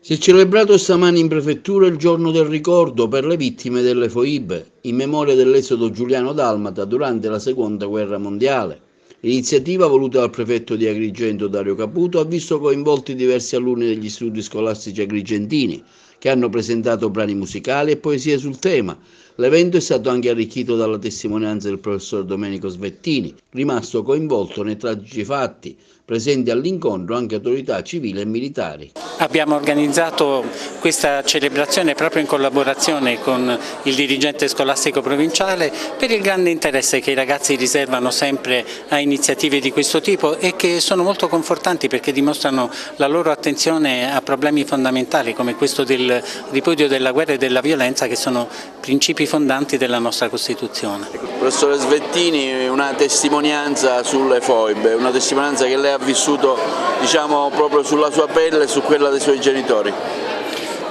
Si è celebrato stamani in prefettura il giorno del ricordo per le vittime delle foibe, in memoria dell'esodo giuliano-dalmata durante la Seconda Guerra Mondiale. L'iniziativa, voluta dal prefetto di Agrigento Dario Caputo, ha visto coinvolti diversi alunni degli istituti scolastici agrigentini, che hanno presentato brani musicali e poesie sul tema. L'evento è stato anche arricchito dalla testimonianza del professor Domenico Svettini, rimasto coinvolto nei tragici fatti, presenti all'incontro anche autorità civili e militari. Abbiamo organizzato questa celebrazione proprio in collaborazione con il dirigente scolastico provinciale per il grande interesse che i ragazzi riservano sempre a iniziative di questo tipo e che sono molto confortanti perché dimostrano la loro attenzione a problemi fondamentali come questo del ripudio della guerra e della violenza, che sono principi fondanti della nostra Costituzione. Professore Svettini, una testimonianza sulle foibe, una testimonianza che lei ha vissuto, diciamo, proprio sulla sua pelle e su quella dei suoi genitori.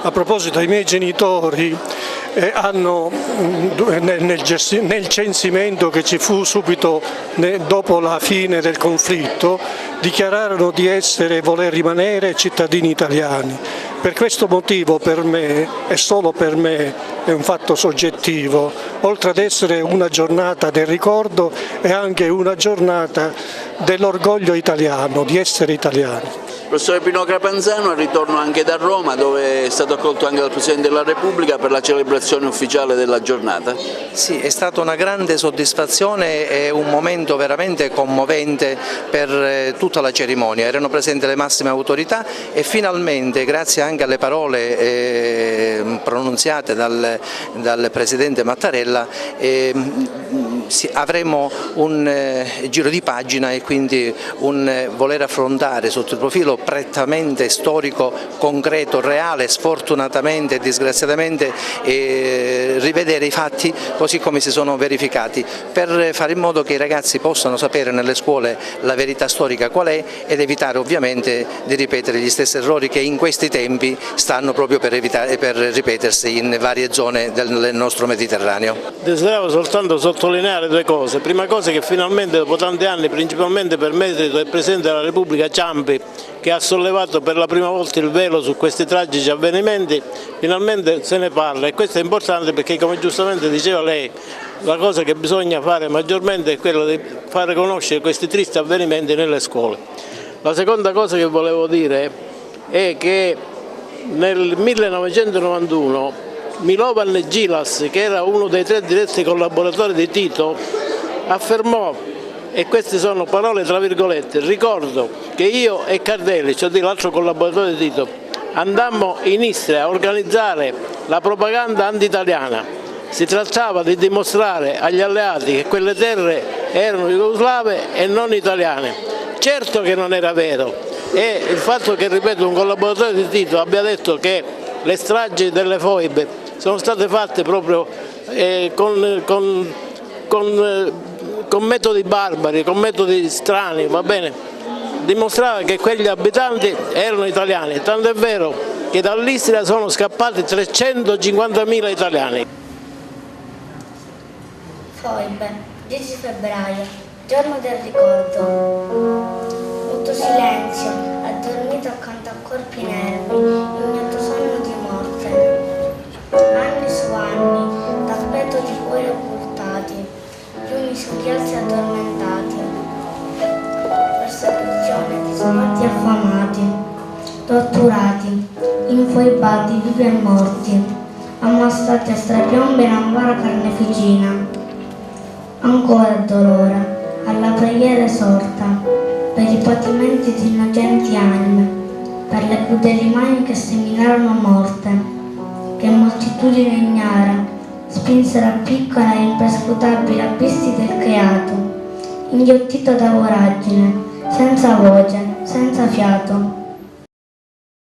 A proposito, i miei genitori hanno nel censimento che ci fu subito dopo la fine del conflitto dichiararono di voler rimanere cittadini italiani. Per questo motivo, per me e solo per me, è un fatto soggettivo, oltre ad essere una giornata del ricordo è anche una giornata dell'orgoglio italiano, di essere italiani. Professore Pino Crapanzano, al ritorno anche da Roma, dove è stato accolto anche dal Presidente della Repubblica per la celebrazione ufficiale della giornata. Sì, è stata una grande soddisfazione e un momento veramente commovente per tutta la cerimonia. Erano presenti le massime autorità e finalmente, grazie anche alle parole pronunziate dal Presidente Mattarella, avremo un giro di pagina e quindi un voler affrontare sotto il profilo prettamente storico, concreto, reale, sfortunatamente e disgraziatamente rivedere i fatti così come si sono verificati, per fare in modo che i ragazzi possano sapere nelle scuole la verità storica qual è ed evitare ovviamente di ripetere gli stessi errori che in questi tempi stanno proprio per ripetersi in varie zone del nostro Mediterraneo. Desideravo soltanto sottolineare due cose. Prima cosa, che finalmente dopo tanti anni, principalmente per merito del Presidente della Repubblica Ciampi, che ha sollevato per la prima volta il velo su questi tragici avvenimenti, finalmente se ne parla e questo è importante perché, come giustamente diceva lei, la cosa che bisogna fare maggiormente è quella di fare conoscere questi tristi avvenimenti nelle scuole. La seconda cosa che volevo dire è che nel 1991 Milovan Gilas, che era uno dei 3 diretti collaboratori di Tito, affermò, e queste sono parole tra virgolette: ricordo che io e Cardelli, cioè l'altro collaboratore di Tito, andammo in Istria a organizzare la propaganda anti-italiana. Si trattava di dimostrare agli alleati che quelle terre erano jugoslave e non italiane. Certo che non era vero, e il fatto che, ripeto, un collaboratore di Tito abbia detto che le stragi delle foibe sono state fatte proprio con metodi barbari, con metodi strani, va bene, dimostrava che quegli abitanti erano italiani, tanto è vero che dall'Istria sono scappati 350.000 italiani. Foibe, 10 febbraio, giorno del ricordo. Molto silenzio, addormito accanto a corpi inermi, ignoto sonno di morte. Anni su anni, tappeto di cuori occultati, gli uni sugli altri addormentati. Persecuzione di smorti affamati, torturati, infoibati, vivi e morti, ammassati a strapiombe in ambara carneficina. Ancora dolore, alla preghiera esorta, per i patimenti di innocenti anime, per le crudeli mani che seminarono morte, che moltitudine ignara spinsero a piccola e imperscrutabile abissi del creato, inghiottito da voragine, senza voce, senza fiato.